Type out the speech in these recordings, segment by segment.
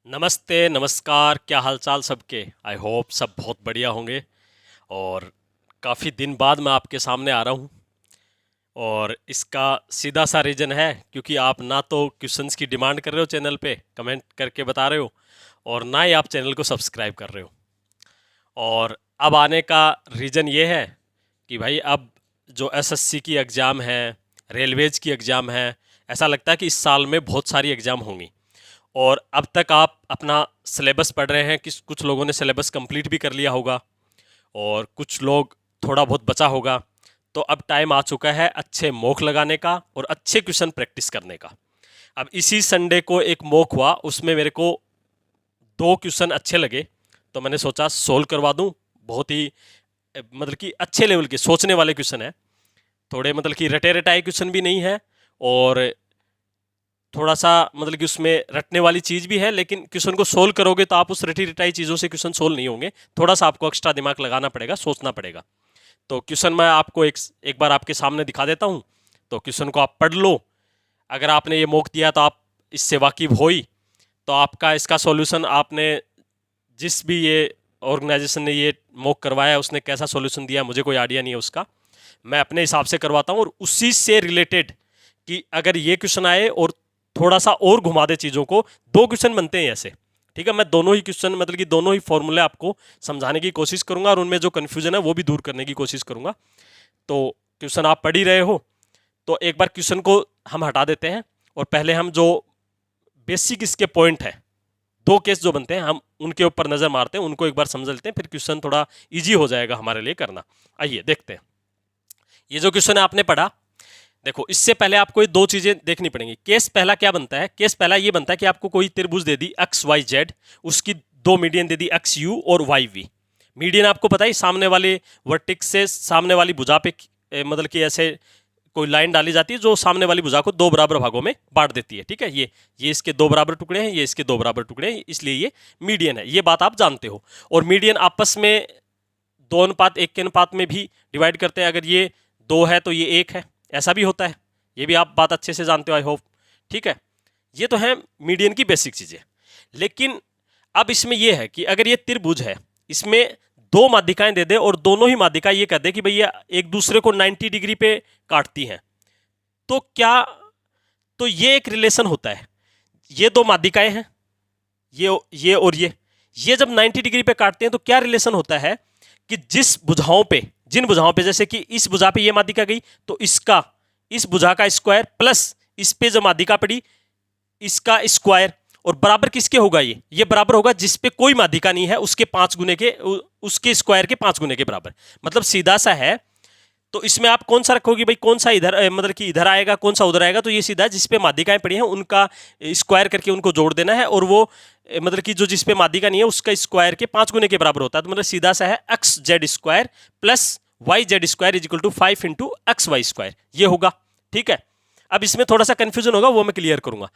नमस्ते, नमस्कार, क्या हालचाल सबके। आई होप सब बहुत बढ़िया होंगे। और काफ़ी दिन बाद मैं आपके सामने आ रहा हूँ। और इसका सीधा सा रीज़न है क्योंकि आप ना तो क्वेश्चंस की डिमांड कर रहे हो चैनल पे, कमेंट करके बता रहे हो, और ना ही आप चैनल को सब्सक्राइब कर रहे हो। और अब आने का रीज़न ये है कि भाई अब जो एसएससी की एग्ज़ाम है, रेलवेज की एग्ज़ाम है, ऐसा लगता है कि इस साल में बहुत सारी एग्ज़ाम होंगी। और अब तक आप अपना सिलेबस पढ़ रहे हैं कि कुछ लोगों ने सिलेबस कंप्लीट भी कर लिया होगा और कुछ लोग थोड़ा बहुत बचा होगा। तो अब टाइम आ चुका है अच्छे मॉक लगाने का और अच्छे क्वेश्चन प्रैक्टिस करने का। अब इसी संडे को एक मॉक हुआ, उसमें मेरे को 2 क्वेश्चन अच्छे लगे, तो मैंने सोचा सोल्व करवा दूं। बहुत ही मतलब कि अच्छे लेवल के सोचने वाले क्वेश्चन है, थोड़े मतलब कि रटे रटाए क्वेश्चन भी नहीं है, और थोड़ा सा मतलब कि उसमें रटने वाली चीज़ भी है, लेकिन क्वेश्चन को सोल्व करोगे तो आप उस रटी रटाई चीज़ों से क्वेश्चन सोल्व नहीं होंगे। थोड़ा सा आपको एक्स्ट्रा दिमाग लगाना पड़ेगा, सोचना पड़ेगा। तो क्वेश्चन मैं आपको एक बार आपके सामने दिखा देता हूँ। तो क्वेश्चन को आप पढ़ लो। अगर आपने ये मॉक दिया तो आप इससे वाकिफ हो ही, तो आपका इसका सॉल्यूशन, आपने जिस भी ये ऑर्गेनाइजेशन ने ये मॉक करवाया है उसने कैसा सॉल्यूशन दिया मुझे कोई आइडिया नहीं है उसका। मैं अपने हिसाब से करवाता हूँ और उसी से रिलेटेड कि अगर ये क्वेश्चन आए और थोड़ा सा और घुमा दे चीज़ों को, 2 क्वेश्चन बनते हैं ऐसे। ठीक है, मैं दोनों ही क्वेश्चन मतलब कि दोनों ही फॉर्मूले आपको समझाने की कोशिश करूंगा और उनमें जो कन्फ्यूजन है वो भी दूर करने की कोशिश करूंगा। तो क्वेश्चन आप पढ़ ही रहे हो, तो एक बार क्वेश्चन को हम हटा देते हैं और पहले हम जो बेसिक इसके पॉइंट है, 2 केस जो बनते हैं, हम उनके ऊपर नज़र मारते हैं, उनको एक बार समझ लेते हैं, फिर क्वेश्चन थोड़ा ईजी हो जाएगा हमारे लिए करना। आइए देखते हैं। ये जो क्वेश्चन है आपने पढ़ा, देखो इससे पहले आपको ये 2 चीजें देखनी पड़ेंगी। केस पहला क्या बनता है? केस पहला ये बनता है कि आपको कोई त्रिभुज दे दी एक्स वाई जेड, उसकी 2 median they the x you और वाई वी। मीडियन आपको पता है सामने वाले वर्टिक्स से सामने वाली भुजा पे मतलब कि ऐसे कोई लाइन डाली जाती है जो सामने वाली भुजा को 2 बराबर भागों में बांट देती है। ठीक है, ये इसके 2 बराबर टुकड़े हैं, ये इसके 2 बराबर टुकड़े हैं, इसलिए ये मीडियन है। ये बात आप जानते हो। और मीडियन आपस में 2:1 के अनुपात में भी डिवाइड करते हैं। अगर ये 2 है तो ये 1 है, ऐसा भी होता है। ये भी आप बात अच्छे से जानते हो, आई होप। ठीक है, ये तो है मीडियन की बेसिक चीजें। लेकिन अब इसमें यह है कि अगर ये त्रिभुज है, इसमें 2 माध्यिकाएं दे दे और दोनों ही माध्यिकाएं ये कह दे कि भैया एक दूसरे को 90 डिग्री पे काटती हैं, तो क्या, तो ये एक रिलेशन होता है। ये 2 माध्यिकाएं हैं, ये और ये जब 90 डिग्री पे काटते हैं तो क्या रिलेशन होता है कि जिन भुजाओं पे, जैसे कि इस भुजा पे ये माध्यिका गई तो इसका, इस भुजा का स्क्वायर प्लस इस पे जो माध्यिका पड़ी इसका स्क्वायर, और बराबर किसके होगा? ये बराबर होगा जिस पे कोई माध्यिका नहीं है उसके 5 गुने के, उसके स्क्वायर के 5 गुने के बराबर। मतलब सीधा सा है। तो इसमें आप कौन सा रखोगे भाई, कौन सा इधर मतलब कि इधर आएगा, कौन सा उधर आएगा? तो ये सीधा जिस पे माध्यिकाएं पड़ी हैं उनका स्क्वायर करके उनको जोड़ देना है, और वो मतलब कि जो जिस पे माध्यिका नहीं है उसका स्क्वायर के 5 गुने के बराबर होता है। तो मतलब सीधा सा है x z square plus y z square is equal to 5 into x y square, ये होगा। ठीक है, अब इसमें थोड़ा सा कंफ्यूजन होगा, वो मैं क्लियर करूंगा।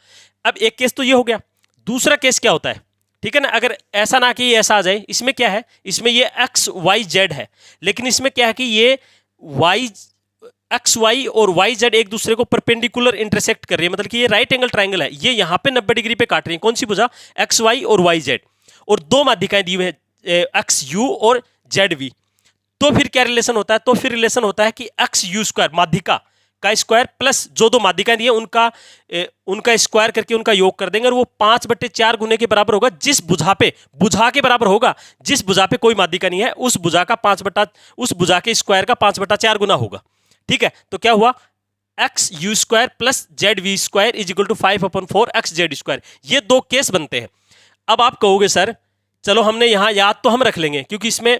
अब एक केस तो ये हो गया। दूसरा केस क्या होता है? ठीक है ना, अगर ऐसा ना कि ऐसा आ जाए, इसमें क्या है, इसमें ये एक्स वाई जेड है, लेकिन इसमें क्या है कि ये वाई, एक्स वाई और वाई जेड एक दूसरे को परपेंडिकुलर इंटरसेक्ट कर रही है। मतलब कि ये राइट एंगल ट्राइंगल है, ये यहां पे 90 डिग्री पे काट रही है। कौन सी भुजा? एक्स वाई और वाई जेड, और 2 माध्यिकाएं दी हुई है एक्स यू और जेड वी। तो फिर क्या रिलेशन होता है? तो फिर रिलेशन होता है कि एक्स यू स्क्वायर, माध्यिका का स्क्वायर प्लस जो 2 माध्यिकाएं दी है उनका स्क्वायर करके उनका योग कर देंगे, और वो 5/4 गुने के बराबर होगा जिस भुजा पे, भुजा के बराबर होगा जिस भुजा पे कोई माध्यिका नहीं है, उस भुजा का उस भुजा के स्क्वायर का 5/4 गुना होगा। ठीक है, तो क्या हुआ? X u square plus z v square is equal to 5/4 x z square. ये 2 केस बनते हैं। अब आप कहोगे सर चलो हमने यहां याद तो हम रख लेंगे, क्योंकि इसमें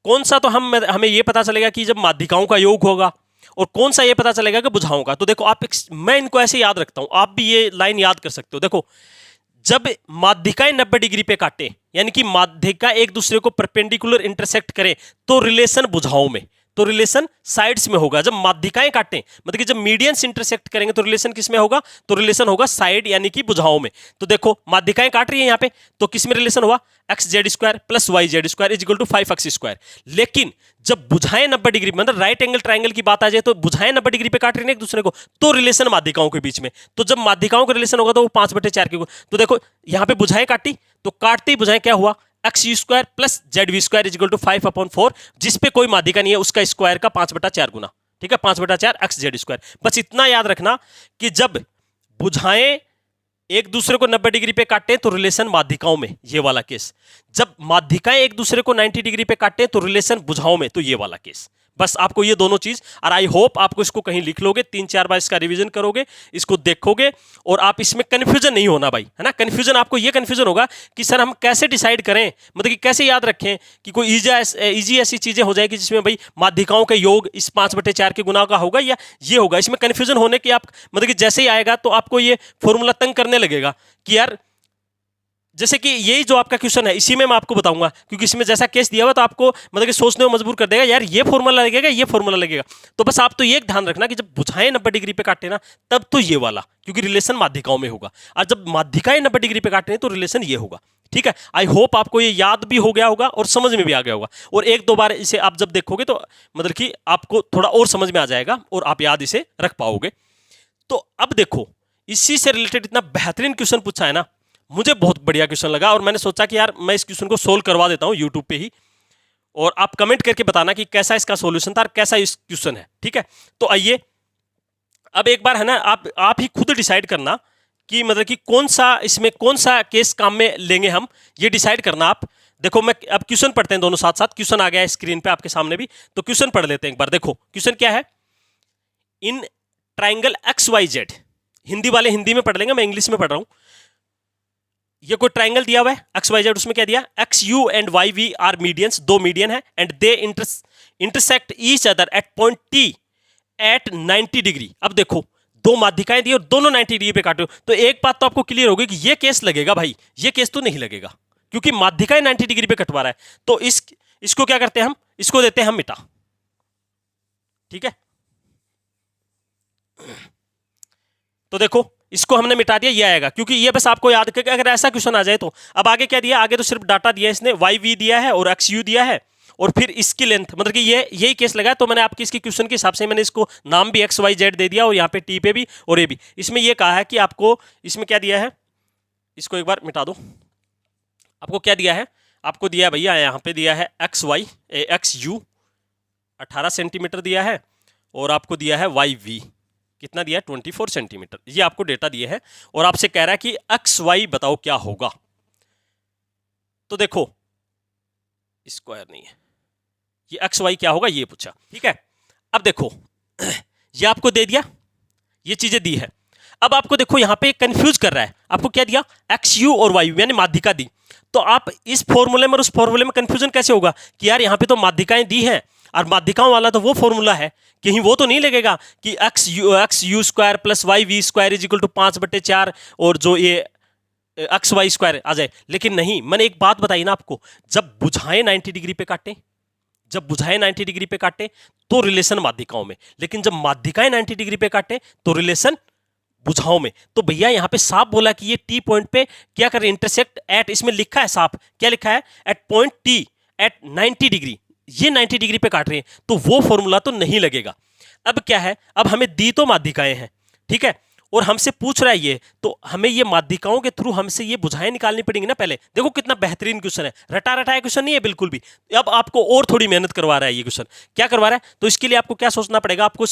कौन सा तो हमें यह पता चलेगा कि जब माध्यिकाओं का योग होगा, और कौन सा ये पता चलेगा कि भुजाओं का। तो देखो आप, मैं इनको ऐसे याद रखता हूं, आप भी ये लाइन याद कर सकते हो। देखो, जब माध्यिकाएं 90 डिग्री पे काटे, यानी कि माध्यिका एक दूसरे को परपेंडिकुलर इंटरसेक्ट करें, तो रिलेशन भुजाओं में, तो रिलेशन साइड्स में होगा। जब माध्यिकाएं काटें मतलब कि जब मीडियंस इंटरसेक्ट करेंगे तो रिलेशन किस में होगा, तो रिलेशन होगा साइड यानी कि भुजाओं में। तो देखो माध्यिकाएं काट रही है यहाँ पे, तो किस में रिलेशन हुआ, x z square plus y z square is equal to 5x square. लेकिन जब भुजाएं 90 डिग्री मतलब राइट एंगल ट्राइंगल की बात आ जाए तो भुजाएं 90 डिग्री पे काट रही है एक दूसरे को, तो रिलेशन माध्यिकाओं के बीच में। तो जब माध्यिकाओं का रिलेशन होगा तो वो 5/4 की। तो देखो यहाँ पे भुजाएं काटी तो काटते ही भुजाएं क्या हुआ, x u square plus z v square is equal to 5/4, जिसपे कोई माध्यिका नहीं है उसका स्क्वायर का 5/4 गुना। ठीक है, 5/4 एक्स जेड स्क्वायर। बस इतना याद रखना कि जब भुजाएं एक दूसरे को 90 डिग्री पे काटे तो रिलेशन माध्यिकाओं में, ये वाला केस। जब माध्यिकाएं एक दूसरे को 90 डिग्री पे काटे तो रिलेशन भुजाओं में, तो ये वाला केस। बस आपको ये दोनों चीज, और आई होप आपको इसको कहीं लिख लोगे, 3-4 बार इसका रिवीजन करोगे, इसको देखोगे और आप इसमें कंफ्यूजन नहीं होना भाई, है ना। कंफ्यूजन आपको ये कंफ्यूजन होगा कि सर हम कैसे डिसाइड करें, मतलब कि कैसे याद रखें कि कोई इजी ऐसी चीजें हो जाएगी जिसमें भाई माध्यिकाओं का योग इस 5/4 के गुना का होगा या ये होगा। इसमें कंफ्यूजन होने की आप मतलब कि जैसे ही आएगा तो आपको ये फॉर्मूला तंग करने लगेगा कि यार, जैसे कि यही जो आपका क्वेश्चन है इसी में मैं आपको बताऊंगा, क्योंकि इसमें जैसा केस दिया हुआ तो आपको मतलब कि सोचने को मजबूर कर देगा, यार ये फॉर्मूला लगेगा ये फॉर्मूला लगेगा। तो बस आप तो ये ध्यान रखना कि जब भुजाएं 90 डिग्री पे काटे ना तब तो ये वाला, क्योंकि रिलेशन माध्यिकाओं में होगा, और जब माध्यिकाएं 90 डिग्री पे काटे तो रिलेशन ये होगा। ठीक है, आई होप आपको ये याद भी हो गया होगा और समझ में भी आ गया होगा, और 1-2 बार इसे आप जब देखोगे तो मतलब कि आपको थोड़ा और समझ में आ जाएगा और आप याद इसे रख पाओगे। तो अब देखो, इसी से रिलेटेड इतना बेहतरीन क्वेश्चन पूछा है ना, मुझे बहुत बढ़िया क्वेश्चन लगा और मैंने सोचा कि यार मैं इस क्वेश्चन को सोल्व करवा देता हूं यूट्यूब पे ही, और आप कमेंट करके बताना कि कैसा इसका सॉल्यूशन था और कैसा इस क्वेश्चन है। ठीक है, तो आइए अब एक बार है ना, आप ही खुद डिसाइड करना कि मतलब कि कौन सा केस काम में लेंगे हम, ये डिसाइड करना आप। देखो मैं अब क्वेश्चन पढ़ते हैं दोनों साथ साथ, क्वेश्चन आ गया है स्क्रीन पे आपके सामने भी, तो क्वेश्चन पढ़ लेते हैं एक बार। देखो क्वेश्चन क्या है, इन ट्राइंगल XYZ, हिंदी वाले हिंदी में पढ़ लेंगे, मैं इंग्लिश में पढ़ रहा हूं। ये कोई ट्राइंगल दिया हुआ है XYZ, उसमें क्या दिया, XU and YV are medians, 2 median है, and they intersect each other at point T at 90 degree. अब देखो 2 माध्यिकाएं दी और दोनों 90 डिग्री पे काटे, तो एक बात तो आपको क्लियर होगी कि ये केस लगेगा भाई, ये केस तो नहीं लगेगा क्योंकि माध्यिकाएं 90 डिग्री पे कटवा रहा है। तो इसको क्या करते हैं हम, इसको देते हैं हम मिटा। ठीक है, तो देखो इसको हमने मिटा दिया, ये आएगा, क्योंकि ये बस आपको याद करके अगर ऐसा क्वेश्चन आ जाए तो। अब आगे क्या दिया, आगे तो सिर्फ डाटा दिया है इसने, YV दिया है और XU दिया है, और फिर इसकी लेंथ, मतलब कि ये यही केस लगा, तो मैंने आपकी इसकी क्वेश्चन के हिसाब से मैंने इसको नाम भी XYZ दे दिया और यहाँ पे T पे भी और A भी। इसमें ये कहा है कि आपको इसमें क्या दिया है, इसको एक बार मिटा दो। आपको क्या दिया है, आपको दिया है भैया यहाँ पे दिया है XU 18 सेंटीमीटर दिया है, और आपको दिया है YV कितना दिया है, 24 सेंटीमीटर। ये आपको डेटा दिए है और आपसे कह रहा है कि XY बताओ क्या होगा। तो देखो स्क्वायर नहीं है, ये XY क्या होगा ये पूछा। ठीक है, अब देखो ये आपको दे दिया, ये चीजें दी है। अब आपको देखो यहाँ पे कंफ्यूज कर रहा है, आपको क्या दिया, XU और YU यानी माध्यिका दी, तो आप इस फॉर्मूले में और उस फॉर्मूले में कंफ्यूजन कैसे होगा कि यार यहाँ पे तो माध्यिकाएं दी हैं और माध्यिकाओं वाला तो वो फॉर्मूला है, कहीं वो तो नहीं लगेगा कि XU square plus YV square is equal to 5/4 और जो ये XY स्क्वायर आ जाए। लेकिन नहीं, मैंने एक बात बताई ना आपको, जब भुजाएं 90 डिग्री पे काटे, जब भुजाएं 90 डिग्री पे काटे तो रिलेशन माध्यिकाओं में, लेकिन जब माध्यिकाएं 90 डिग्री पे काटे तो रिलेशन भुजाओं में। तो भैया यहाँ पे साफ बोला कि ये T पॉइंट पे क्या कर रहे, इंटरसेक्ट एट, इसमें लिखा है साफ, क्या लिखा है, at point T at 90 degree, ये 90 डिग्री पे काट रहे हैं, तो वो फॉर्मूला तो नहीं लगेगा। अब क्या है, अब हमें दी तो माध्यिकाएं हैं, ठीक है, और हमसे पूछ रहा है ये, तो हमें ये माध्यिकाओं के थ्रू हमसे ये भुजाएं निकालनी पड़ेंगी ना पहले। देखो कितना बेहतरीन क्वेश्चन है, रटा रटाया क्वेश्चन नहीं है बिल्कुल भी। अब आपको और थोड़ी मेहनत करवा रहा है ये क्वेश्चन, क्या करवा रहा है, तो इसके लिए आपको क्या सोचना पड़ेगा, आपको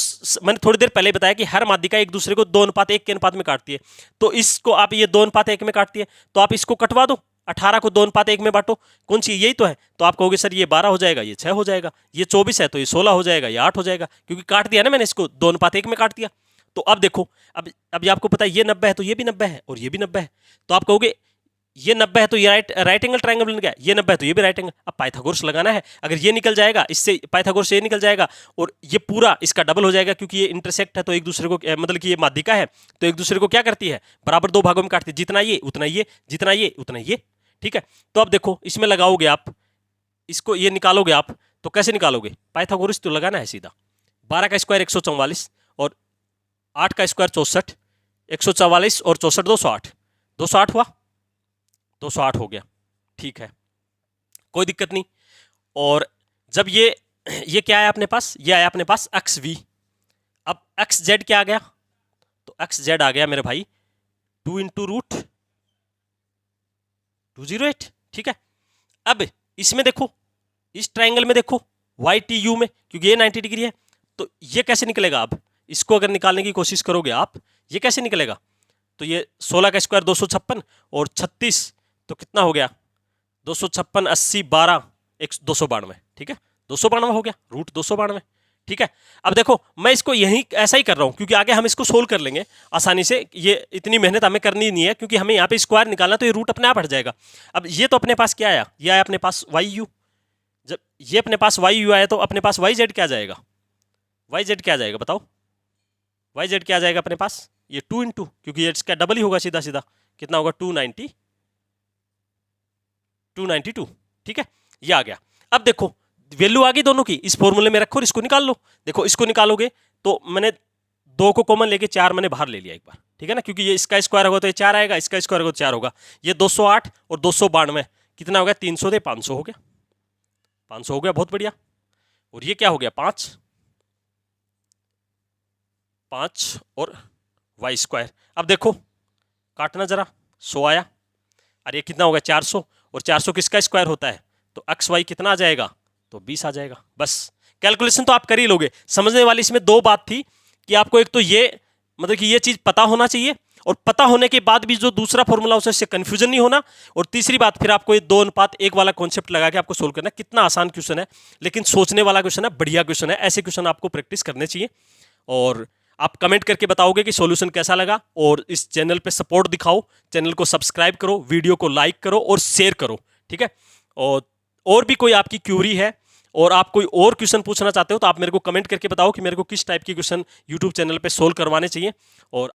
मैंने थोड़ी देर पहले बताया कि हर माध्यिका एक दूसरे को 2:1 के अनुपात में काटती है, तो इसको आप ये 2:1 में काटती है, तो आप इसको कटवा दो, 18 को 2:1 में बांटो, कौन सी, यही तो है। तो आप कहोगे सर ये 12 हो जाएगा, ये 6 हो जाएगा, ये 24 है तो ये 16 हो जाएगा, ये 8 हो जाएगा, क्योंकि काट दिया ना मैंने इसको 2:1 में काट दिया। तो अब देखो, अब ये आपको पता है ये 90 है तो ये भी 90 है और ये भी 90 है, तो आप कहोगे ये 90 है तो ये राइट एंगल ट्रायंगल बन गया, ये 90 है तो ये भी राइट एंगल। अब पाइथागोरस लगाना है, अगर ये निकल जाएगा इससे पाइथागोरस से ये निकल जाएगा और ये पूरा इसका डबल हो जाएगा, क्योंकि ये इंटरसेक्ट है तो एक दूसरे को मतलब कि ये माध्यिका है तो एक दूसरे को क्या करती है, बराबर 2 भागों में काटती है, जितना ये उतना ये, जितना ये उतना ये। ठीक है, तो अब देखो इसमें लगाओगे आप, इसको ये निकालोगे आप, तो कैसे निकालोगे? पाइथागोरस तो लगाना है सीधा। 12 का स्क्वायर 144 और 8 का स्क्वायर 64, 144 और 64 208, 208 हुआ, 208 हो गया, ठीक है, कोई दिक्कत नहीं। और जब ये क्या आया अपने पास? ये आया अपने पास एक्स वी। अब एक्स जेड क्या आ गया? तो एक्स जेड आ गया मेरे भाई 2 इंटू रूट 208, ठीक है। अब इसमें देखो, इस ट्राइंगल में देखो वाई टी यू में, क्योंकि ये 90 डिग्री है, तो ये कैसे निकलेगा? अब इसको अगर निकालने की कोशिश करोगे आप, ये कैसे निकलेगा? तो ये 16 का स्क्वायर 256 और 36, तो कितना हो गया? 256 80 12 292, ठीक है, 292 हो गया, रूट 292, ठीक है। अब देखो मैं इसको यही ऐसा ही कर रहा हूं, क्योंकि आगे हम इसको सोल्व कर लेंगे आसानी से, ये इतनी मेहनत हमें करनी नहीं है, क्योंकि हमें यहाँ पे स्क्वायर निकालना, तो ये रूट अपने आप हट जाएगा। अब ये तो अपने पास क्या आया? ये आया अपने पास वाई यू। जब ये अपने पास वाई यू आया तो अपने पास वाई जेड क्या जाएगा? वाई जेड क्या जाएगा बताओ? वाई जेड क्या जाएगा अपने पास? ये 2 इंटू, क्योंकि ये इसका डबल ही होगा सीधा सीधा, कितना होगा? 292, ठीक है, ये आ गया। अब देखो वैल्यू आ गई दोनों की, इस फॉर्मूले में रखो और इसको निकाल लो। देखो इसको निकालोगे तो मैंने 2 को कॉमन लेके 4 मैंने बाहर ले लिया एक बार, ठीक है ना, क्योंकि ये इसका स्क्वायर होगा तो ये 4 आएगा, इसका स्क्वायर होगा तो 4 होगा। ये 208 और 292 कितना हो गया? 300 से 500 हो गया, 500 हो गया, बहुत बढ़िया। और ये क्या हो गया? 5 और वाई स्क्वायर। अब देखो काटना जरा, 100 आया, और ये कितना होगा? 400, और 400 किसका स्क्वायर होता है? तो एक्स वाई कितना आ जाएगा? तो 20 आ जाएगा। बस कैलकुलेशन तो आप कर ही लोगे। समझने वाली इसमें 2 बात थी कि आपको एक तो ये मतलब कि ये चीज पता होना चाहिए, और पता होने के बाद भी जो दूसरा फॉर्मूला उससे कंफ्यूजन नहीं होना, और तीसरी बात फिर आपको ये 2:1 वाला कॉन्सेप्ट लगा के आपको सोल्व करना है। कितना आसान क्वेश्चन है, लेकिन सोचने वाला क्वेश्चन है, बढ़िया क्वेश्चन है। ऐसे क्वेश्चन आपको प्रैक्टिस करने चाहिए। और आप कमेंट करके बताओगे कि सॉल्यूशन कैसा लगा, और इस चैनल पे सपोर्ट दिखाओ, चैनल को सब्सक्राइब करो, वीडियो को लाइक करो और शेयर करो, ठीक है। और भी कोई आपकी क्यूरी है और आप कोई और क्वेश्चन पूछना चाहते हो तो आप मेरे को कमेंट करके बताओ कि मेरे को किस टाइप की क्वेश्चन यूट्यूब चैनल पे सोल्व करवाने चाहिए। और